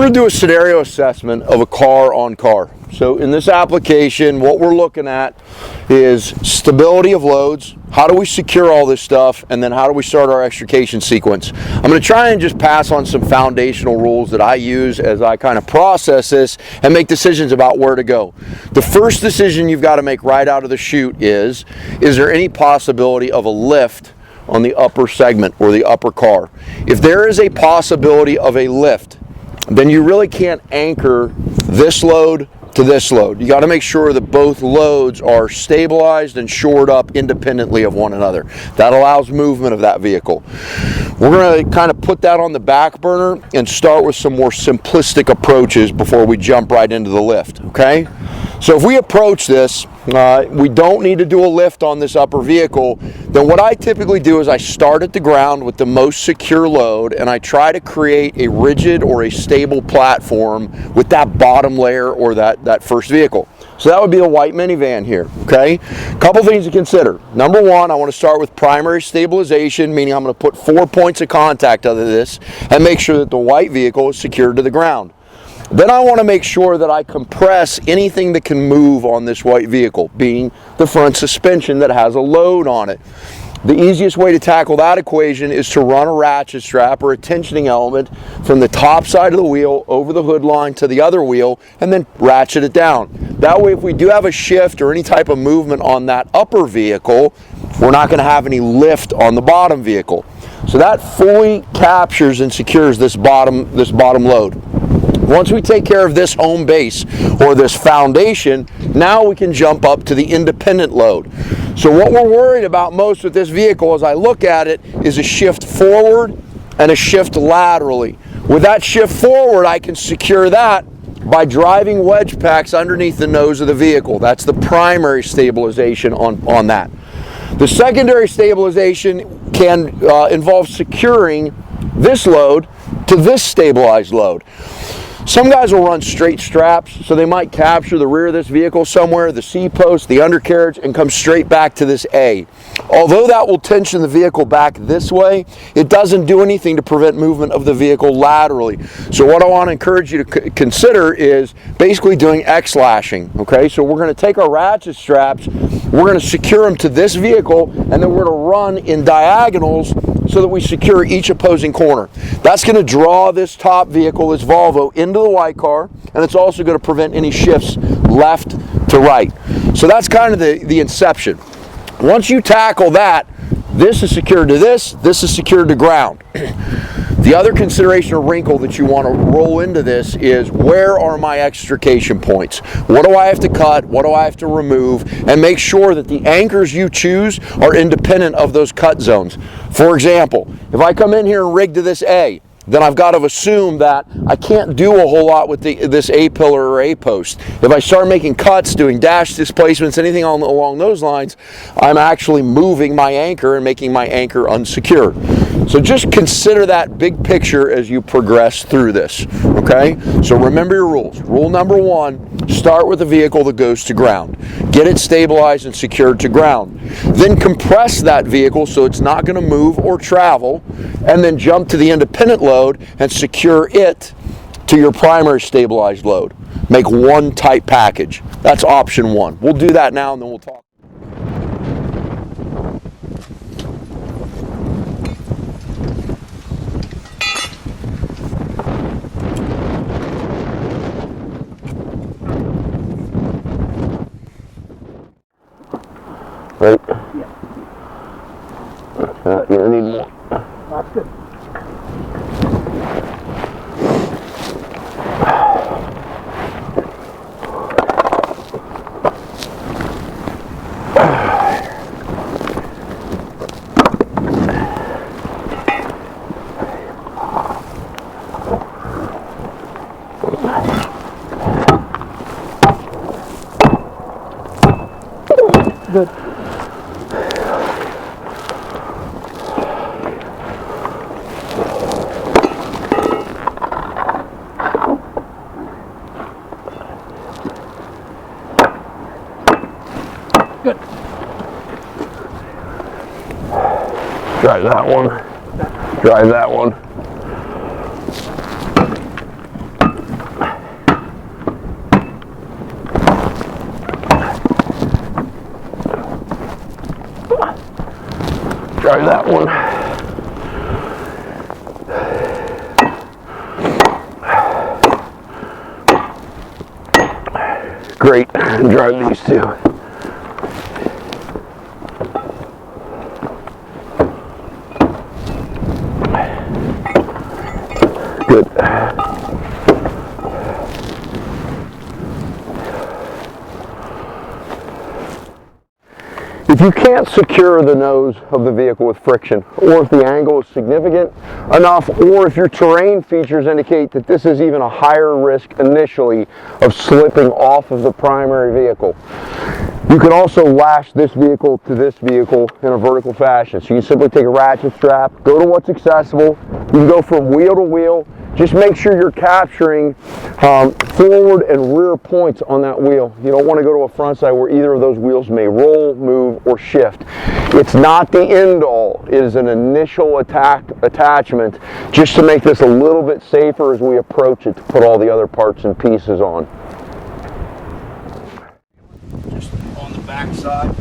We're going to do a scenario assessment of a car on car. So in this application, what we're looking at is stability of loads, how do we secure all this stuff, and then how do we start our extrication sequence. I'm going to try and just pass on some foundational rules that I use as I kind of process this and make decisions about where to go. The first decision you've got to make right out of the chute is there any possibility of a lift on the upper segment or the upper car? If there is a possibility of a lift, then you really can't anchor this load to this load. You got to make sure that both loads are stabilized and shored up independently of one another. That allows movement of that vehicle. We're going to kind of put that on the back burner and start with some more simplistic approaches before we jump right into the lift, okay? So if we approach this, we don't need to do a lift on this upper vehicle. Then what I typically do is I start at the ground with the most secure load, and I try to create a rigid or a stable platform with that bottom layer or that first vehicle. So that would be a white minivan here, okay? Couple things to consider. Number one, I want to start with primary stabilization, meaning I'm going to put 4 points of contact out of this and make sure that the white vehicle is secured to the ground. Then I want to make sure that I compress anything that can move on this white vehicle, being the front suspension that has a load on it. The easiest way to tackle that equation is to run a ratchet strap or a tensioning element from the top side of the wheel over the hood line to the other wheel and then ratchet it down. That way, if we do have a shift or any type of movement on that upper vehicle, we're not going to have any lift on the bottom vehicle. So that fully captures and secures this bottom load. Once we take care of this home base or this foundation, now we can jump up to the independent load. So what we're worried about most with this vehicle as I look at it is a shift forward and a shift laterally. With that shift forward, I can secure that by driving wedge packs underneath the nose of the vehicle. That's the primary stabilization on that. The secondary stabilization can involve securing this load to this stabilized load. Some guys will run straight straps, so they might capture the rear of this vehicle somewhere, the C-post, the undercarriage, and come straight back to this A. Although that will tension the vehicle back this way, it doesn't do anything to prevent movement of the vehicle laterally. So what I want to encourage you to consider is basically doing X-lashing, okay? So we're going to take our ratchet straps, we're going to secure them to this vehicle, and then we're going to run in diagonals so that we secure each opposing corner. That's going to draw this top vehicle, this Volvo, into the white car, and it's also going to prevent any shifts left to right. So that's kind of the inception. Once you tackle that, this is secured to this is secured to ground. The other consideration or wrinkle that you want to roll into this is, where are my extrication points? What do I have to cut? What do I have to remove? And make sure that the anchors you choose are independent of those cut zones. For example, if I come in here and rig to this A, then I've got to assume that I can't do a whole lot with this A-pillar or A-post. If I start making cuts, doing dash displacements, anything along those lines, I'm actually moving my anchor and making my anchor unsecure. So just consider that big picture as you progress through this, okay? So remember your rules. Rule number one, start with a vehicle that goes to ground. Get it stabilized and secured to ground. Then compress that vehicle so it's not going to move or travel, and then jump to the independent load and secure it to your primary stabilized load. Make one tight package. That's option one. We'll do that now and then we'll talk. Right? Yeah. You need more. That's good. Good. Good. Drive that one. Drive that one. try that one. Great, and drive these two. Good. If you can't secure the nose of the vehicle with friction, or if the angle is significant enough, or if your terrain features indicate that this is even a higher risk initially of slipping off of the primary vehicle, you can also lash this vehicle to this vehicle in a vertical fashion. So you can simply take a ratchet strap, go to what's accessible, you can go from wheel to wheel. Just make sure you're capturing forward and rear points on that wheel. You don't want to go to a front side where either of those wheels may roll, move, or shift. It's not the end all. It is an initial attachment just to make this a little bit safer as we approach it to put all the other parts and pieces on. Just on the back side.